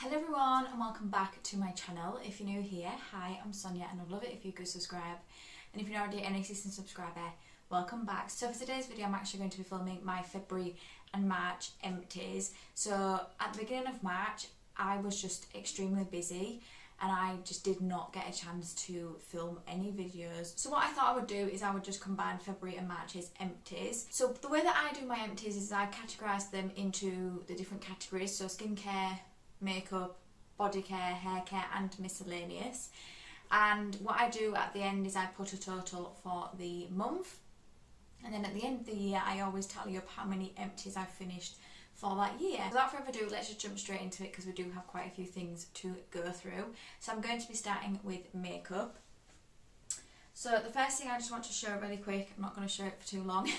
Hello everyone and welcome back to my channel. If you're new here, hi, I'm Sonia and I'd love it if you could subscribe. And if you're already an existing subscriber, welcome back. So for today's video I'm actually going to be filming my February and March empties. So at the beginning of March I was just extremely busy and I just did not get a chance to film any videos. So what I thought I would do is I would just combine February and March's empties. So the way that I do my empties is I categorise them into the different categories, so skincare, makeup, body care, hair care and miscellaneous. And what I do at the end is I put a total for the month, and then at the end of the year I always tally up how many empties I've finished for that year. Without further ado, let's just jump straight into it because we do have quite a few things to go through. So I'm going to be starting with makeup. So the first thing I just want to show really quick, I'm not going to show it for too long,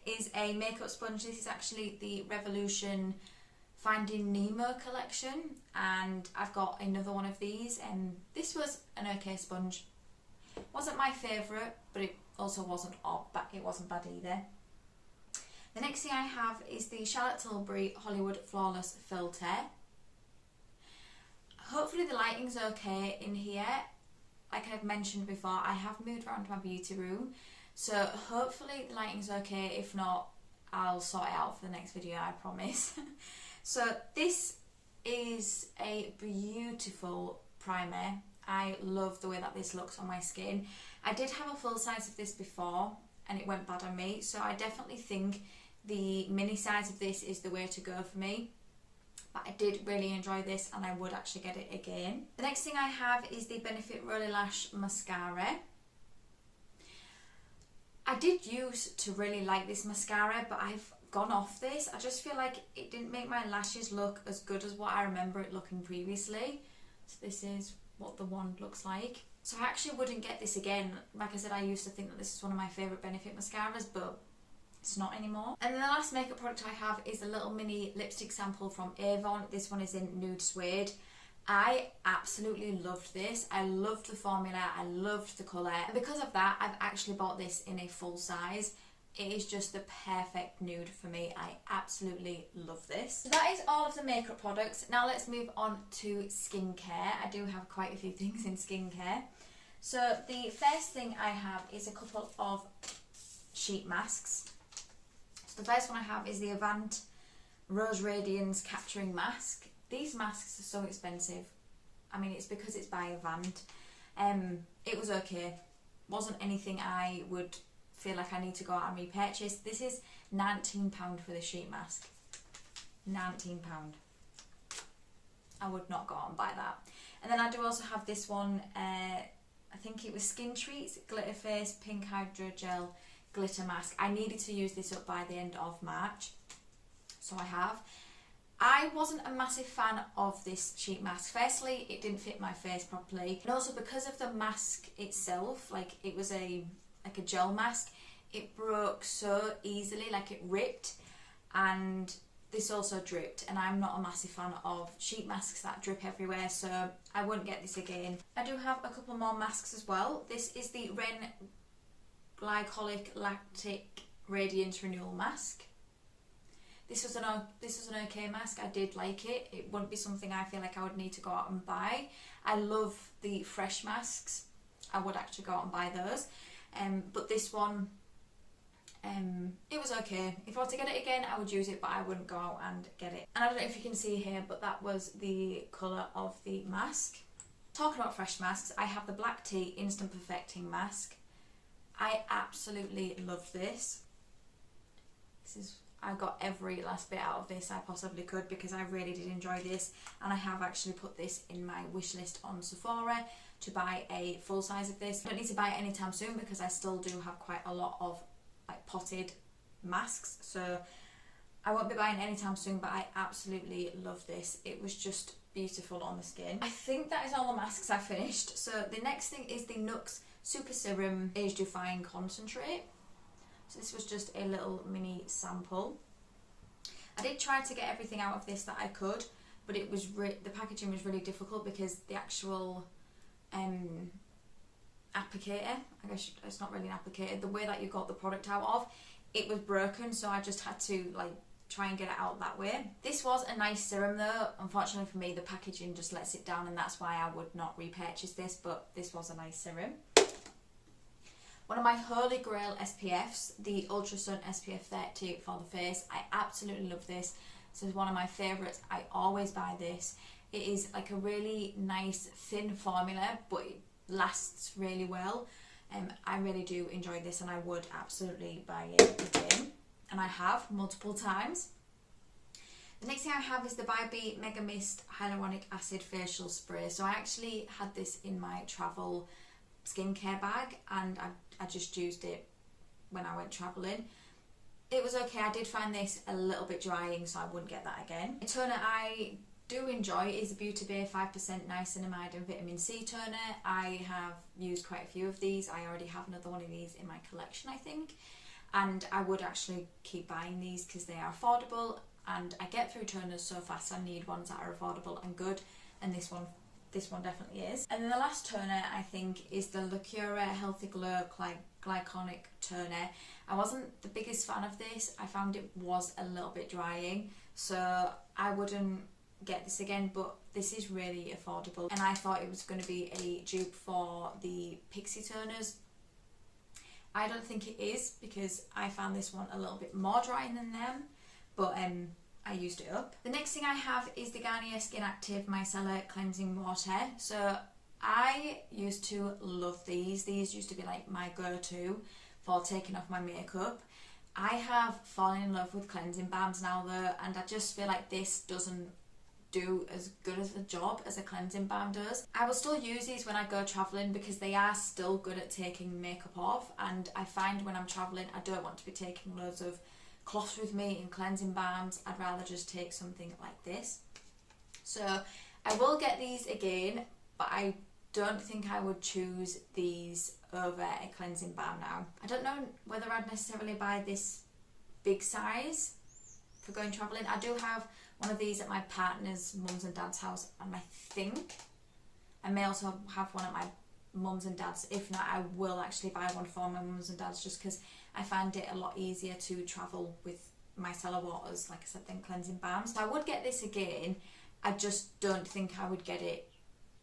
is a makeup sponge. This is actually the Revolution Finding Nemo collection, and I've got another one of these, and this was an okay sponge. Wasn't my favourite, but it also wasn't it wasn't bad either. The next thing I have is the Charlotte Tilbury Hollywood Flawless Filter. Hopefully the lighting's okay in here. Like I've mentioned before, I have moved around my beauty room, so hopefully the lighting's okay. If not, I'll sort it out for the next video, I promise. So this is a beautiful primer. I love the way that this looks on my skin. I did have a full size of this before and it went bad on me, so I definitely think the mini size of this is the way to go for me. But I did really enjoy this and I would actually get it again. The next thing I have is the Benefit Roller Lash Mascara. I did used to really like this mascara, but I've gone off this. I just feel like it didn't make my lashes look as good as what I remember it looking previously. So this is what the wand looks like. So I actually wouldn't get this again. Like I said, I used to think that this is one of my favourite Benefit mascaras, but it's not anymore. And then the last makeup product I have is a little mini lipstick sample from Avon. This one is in Nude Suede. I absolutely loved this. I loved the formula, I loved the colour, and because of that I've actually bought this in a full size. It is just the perfect nude for me. I absolutely love this. So that is all of the makeup products. Now let's move on to skincare. I do have quite a few things in skincare. So the first thing I have is a couple of sheet masks. So the first one I have is the Avant Rose Radiance Capturing Mask. These masks are so expensive. I mean, it's because it's by Avant. It was okay. Wasn't anything I would feel like I need to go out and repurchase. This is £19 for the sheet mask. £19. I would not go out and buy that. And then I do also have this one, I think it was Skin Treats Glitter Face Pink Hydrogel Glitter Mask. I needed to use this up by the end of March, so I have. I wasn't a massive fan of this sheet mask. Firstly, it didn't fit my face properly, and also because of the mask itself, like it was a gel mask, it broke so easily, like it ripped, and this also dripped, and I'm not a massive fan of sheet masks that drip everywhere, so I wouldn't get this again. I do have a couple more masks as well. This is the Ren Glycolic Lactic Radiance Renewal Mask. This was an okay mask. I did like it. It wouldn't be something I feel like I would need to go out and buy. I love the fresh masks. I would actually go out and buy those. But this one, it was okay. If I were to get it again, I would use it, but I wouldn't go out and get it. And I don't know if you can see here, but that was the colour of the mask. Talking about fresh masks, I have the Black Tea Instant Perfecting Mask. I absolutely love this. I got every last bit out of this I possibly could because I really did enjoy this, and I have actually put this in my wish list on Sephora to buy a full size of this. I don't need to buy it anytime soon because I still do have quite a lot of like potted masks, so I won't be buying it anytime soon, but I absolutely love this. It was just beautiful on the skin. I think that is all the masks I finished. So the next thing is the NYX Super Serum Age Defying Concentrate. So this was just a little mini sample. I did try to get everything out of this that I could, but it was the packaging was really difficult because the actual applicator, I guess it's not really an applicator, the way that you got the product out of, it was broken, so I just had to like try and get it out that way. This was a nice serum though. Unfortunately for me, the packaging just lets it down, and that's why I would not repurchase this, but this was a nice serum. One of my holy grail SPFs, the Ultra Sun SPF 30 for the face. I absolutely love this. This is one of my favourites. I always buy this. It is like a really nice thin formula, but it lasts really well. I really do enjoy this, and I would absolutely buy it again. And I have multiple times. The next thing I have is the BioBee Mega Mist Hyaluronic Acid Facial Spray. So I actually had this in my travel skincare bag, and I just used it when I went travelling. It was okay. I did find this a little bit drying, so I wouldn't get that again. A toner I do enjoy is the Beauty Bay 5% Niacinamide and Vitamin C toner. I have used quite a few of these. I already have another one of these in my collection, I think. And I would actually keep buying these because they are affordable, and I get through toners so fast. I need ones that are affordable and good, and this one definitely is. And then the last toner I think is the Lacura Healthy Glow Glyconic Toner. I wasn't the biggest fan of this. I found it was a little bit drying, so I wouldn't get this again, but this is really affordable, and I thought it was going to be a dupe for the Pixie toners. I don't think it is, because I found this one a little bit more drying than them, but I used it up. The next thing I have is the Garnier Skin Active Micellar Cleansing Water. So I used to love these. These used to be like my go-to for taking off my makeup. I have fallen in love with cleansing balms now though, and I just feel like this doesn't do as good as a job as a cleansing balm does. I will still use these when I go travelling because they are still good at taking makeup off, and I find when I'm travelling I don't want to be taking loads of cloths with me and cleansing balms. I'd rather just take something like this. So I will get these again, but I don't think I would choose these over a cleansing balm now. I don't know whether I'd necessarily buy this big size for going travelling. I do have one of these at my partner's mum's and dad's house, and I think I may also have one at my mum's and dad's. If not, I will actually buy one for my mum's and dad's, just because I find it a lot easier to travel with micellar waters, like I said, than cleansing balms. So I would get this again. I just don't think I would get it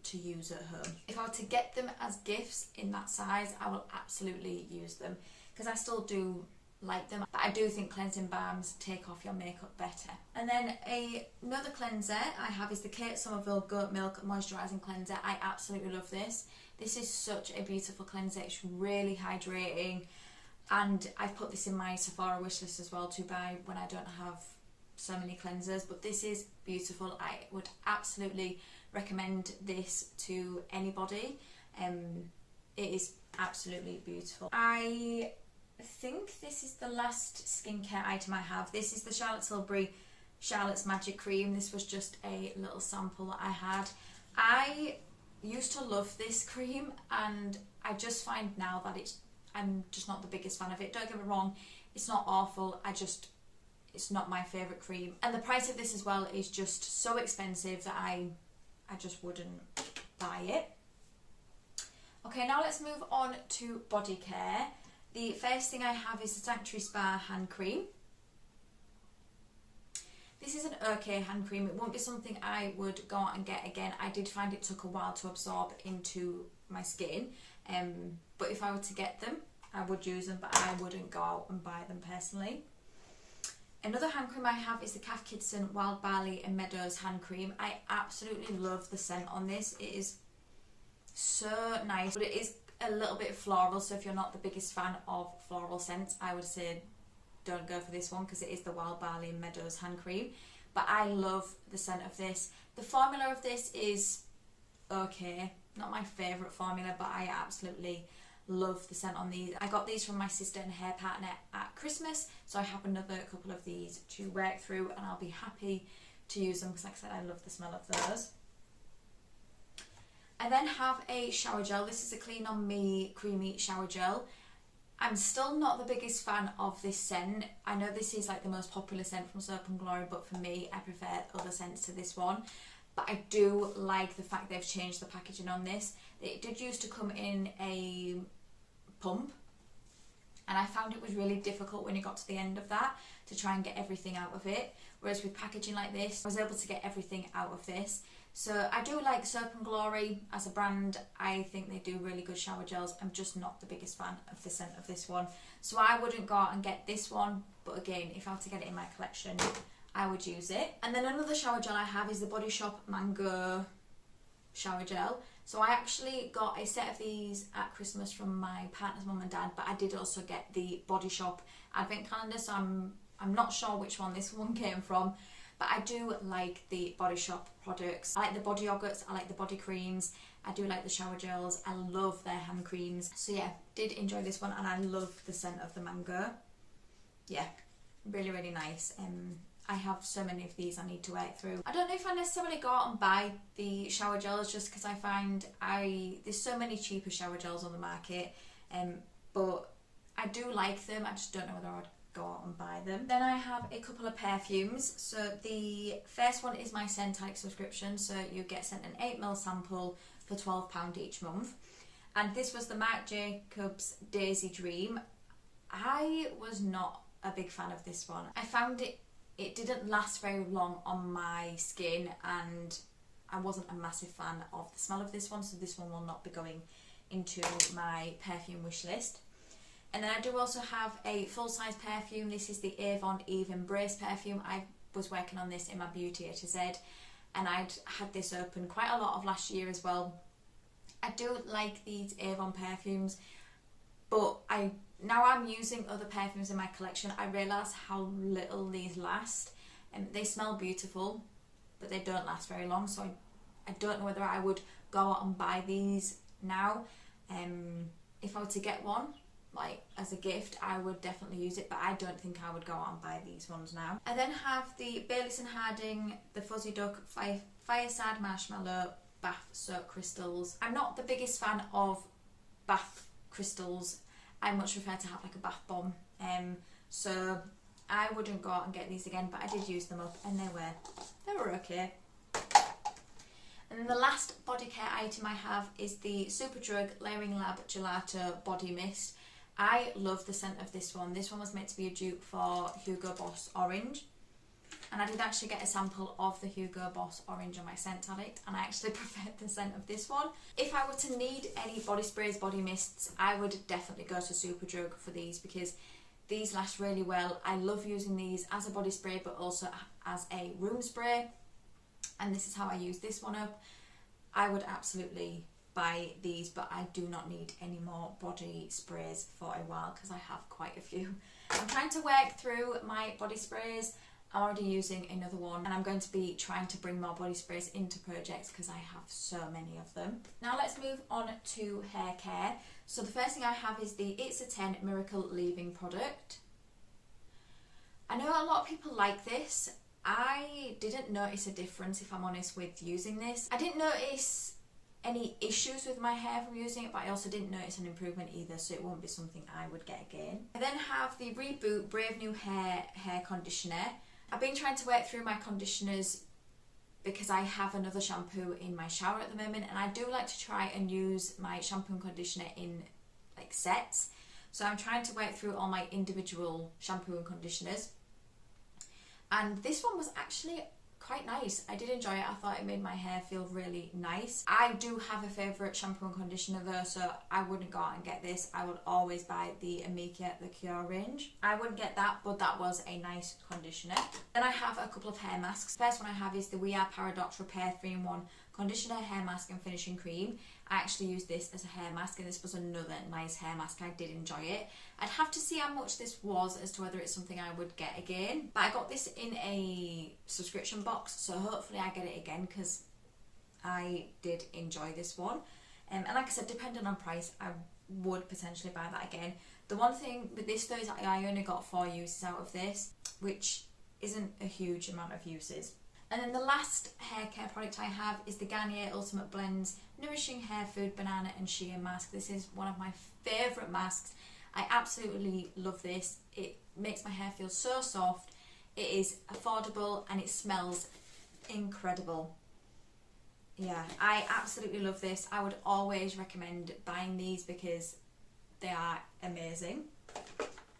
to use at home. If I were to get them as gifts in that size, I will absolutely use them, because I still do like them, but I do think cleansing balms take off your makeup better. And then another cleanser I have is the Kate Somerville Goat Milk Moisturising Cleanser. I absolutely love this. This is such a beautiful cleanser. It's really hydrating, and I've put this in my Sephora wishlist as well to buy when I don't have so many cleansers, but this is beautiful. I would absolutely recommend this to anybody. It is absolutely beautiful. I think this is the last skincare item I have. This is the Charlotte Tilbury Charlotte's Magic Cream. This was just a little sample that I had. I used to love this cream, and I just find now that I'm just not the biggest fan of it. Don't get me wrong, it's not awful, it's not my favourite cream. And the price of this as well is just so expensive that I just wouldn't buy it. Okay, now let's move on to body care. The first thing I have is the Sanctuary Spa hand cream. This is an okay hand cream. It won't be something I would go out and get again. I did find it took a while to absorb into my skin, but if I were to get them, I would use them, but I wouldn't go out and buy them personally. Another hand cream I have is the Cath Kidston Wild Barley and Meadows hand cream. I absolutely love the scent on this. It is so nice, but it is a little bit floral, so if you're not the biggest fan of floral scents, I would say don't go for this one, because it is the Wild Barley and Meadows hand cream. But I love the scent of this. The formula of this is okay, not my favourite formula, but I absolutely love the scent on these. I got these from my sister and her partner at Christmas, so I have another couple of these to work through, and I'll be happy to use them because, like I said, I love the smell of those. I then have a shower gel. This is a Clean On Me Creamy Shower Gel. I'm still not the biggest fan of this scent. I know this is like the most popular scent from Soap and Glory, but for me, I prefer other scents to this one. But I do like the fact they've changed the packaging on this. It did used to come in a pump, and I found it was really difficult when you got to the end of that to try and get everything out of it, whereas with packaging like this I was able to get everything out of this. So I do like Soap and Glory as a brand. I think they do really good shower gels. I'm just not the biggest fan of the scent of this one, so I wouldn't go out and get this one, but again, if I were to get it in my collection, I would use it. And then another shower gel I have is the Body Shop Mango shower gel. So I actually got a set of these at Christmas from my partner's mum and dad, but I did also get the Body Shop advent calendar, so I'm not sure which one this one came from, but I do like the Body Shop products. I like the body yogurts, I like the body creams, I do like the shower gels, I love their hand creams. So yeah, did enjoy this one, and I love the scent of the mango. Yeah, really, really nice. I have so many of these I need to work through. I don't know if I necessarily go out and buy the shower gels, just because I find there's so many cheaper shower gels on the market, but I do like them. I just don't know whether I'd go out and buy them. Then I have a couple of perfumes. So the first one is my Scentalic subscription, so you get sent an 8ml sample for £12 each month, and this was the Marc Jacobs Daisy Dream. I was not a big fan of this one. I found it didn't last very long on my skin, and I wasn't a massive fan of the smell of this one, so this one will not be going into my perfume wish list. And then I do also have a full-size perfume. This is the Avon Eve Embrace perfume. I was working on this in my Beauty A to Z, and I'd had this open quite a lot of last year as well. I do like these Avon perfumes, but now I'm using other perfumes in my collection, I realise how little these last. They smell beautiful, but they don't last very long, so I don't know whether I would go out and buy these now. If I were to get one, like as a gift, I would definitely use it, but I don't think I would go out and buy these ones now. I then have the Baylis & Harding, the Fuzzy Duck Fireside Marshmallow Bath Soap Crystals. I'm not the biggest fan of bath crystals. I much prefer to have like a bath bomb, so I wouldn't go out and get these again, but I did use them up and they were okay. And then the last body care item I have is the Superdrug Layering Lab Gelato Body Mist. I love the scent of this one. This one was meant to be a dupe for Hugo Boss Orange, and I did actually get a sample of the Hugo Boss Orange on my Scentalic, and I actually preferred the scent of this one. If I were to need any body sprays, body mists, I would definitely go to Superdrug for these, because these last really well. I love using these as a body spray, but also as a room spray, and this is how I use this one up. I would absolutely buy these, but I do not need any more body sprays for a while, because I have quite a few. I'm trying to work through my body sprays. I'm already using another one, and I'm going to be trying to bring more body sprays into projects because I have so many of them. Now let's move on to hair care. So the first thing I have is the It's a 10 Miracle Leave-In product. I know a lot of people like this. I didn't notice a difference, if I'm honest, with using this. I didn't notice any issues with my hair from using it, but I also didn't notice an improvement either, so it won't be something I would get again. I then have the Reboot Brave New Hair Conditioner. I've been trying to work through my conditioners because I have another shampoo in my shower at the moment, and I do like to try and use my shampoo and conditioner in like sets. So I'm trying to work through all my individual shampoo and conditioners, and this one was actually quite nice. I did enjoy it. I thought it made my hair feel really nice. I do have a favourite shampoo and conditioner though, so I wouldn't go out and get this. I would always buy the Amika The Cure range. I wouldn't get that, but that was a nice conditioner. Then I have a couple of hair masks. The first one I have is the We Are Paradox Repair 3-in-1 Conditioner, Hair Mask and Finishing Cream. I actually used this as a hair mask, and this was another nice hair mask. I did enjoy it. I'd have to see how much this was as to whether it's something I would get again. But I got this in a subscription box, so hopefully I get it again because I did enjoy this one. And like I said, depending on price, I would potentially buy that again. The one thing with this though is I only got 4 uses out of this, which isn't a huge amount of uses. And then the last hair care product I have is the Garnier Ultimate Blends Nourishing Hair Food Banana and Shea Mask. This is one of my favourite masks. I absolutely love this. It makes my hair feel so soft. It is affordable and it smells incredible. Yeah, I absolutely love this. I would always recommend buying these because they are amazing.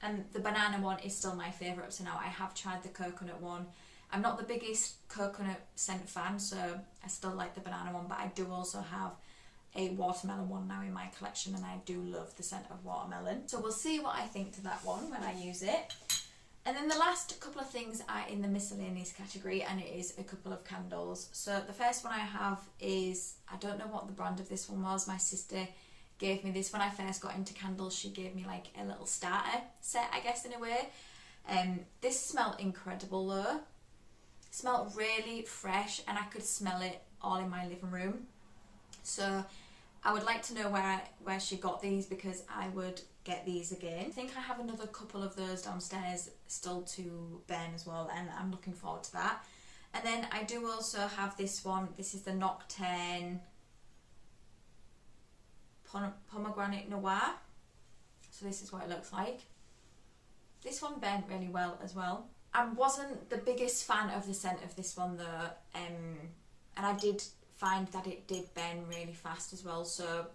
And the banana one is still my favourite up to now. I have tried the coconut one. I'm not the biggest coconut scent fan, so I still like the banana one, but I do also have a watermelon one now in my collection, and I do love the scent of watermelon. So we'll see what I think to that one when I use it. And then the last couple of things are in the miscellaneous category, and it is a couple of candles. So the first one I have is, I don't know what the brand of this one was. My sister gave me this when I first got into candles. She gave me like a little starter set, I guess, in a way. This smelled incredible though. Smelled really fresh, and I could smell it all in my living room. So I would like to know where she got these, because I would get these again. I think I have another couple of those downstairs still to burn as well, and I'm looking forward to that. And then I do also have this one. This is the Nocturne Pomegranate Noir. So this is what it looks like. This one burnt really well as well. I wasn't the biggest fan of the scent of this one though, and I did find that it did burn really fast as well, so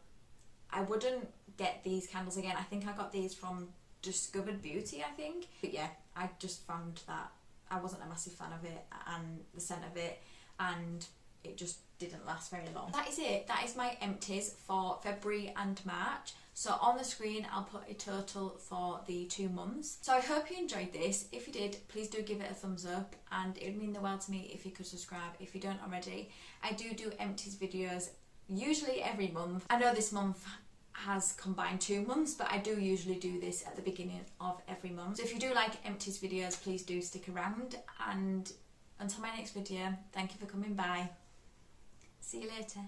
I wouldn't get these candles again. I think I got these from Discovered Beauty, I think. But yeah, I just found that I wasn't a massive fan of it and the scent of it, and it just didn't last very long. That is it. That is my empties for February and March. So on the screen I'll put a total for the 2 months. So I hope you enjoyed this. If you did, please do give it a thumbs up, and it would mean the world to me if you could subscribe if you don't already. I do empties videos usually every month. I know this month has combined 2 months, but I do usually do this at the beginning of every month. So if you do like empties videos, please do stick around, and until my next video, thank you for coming by. See you later.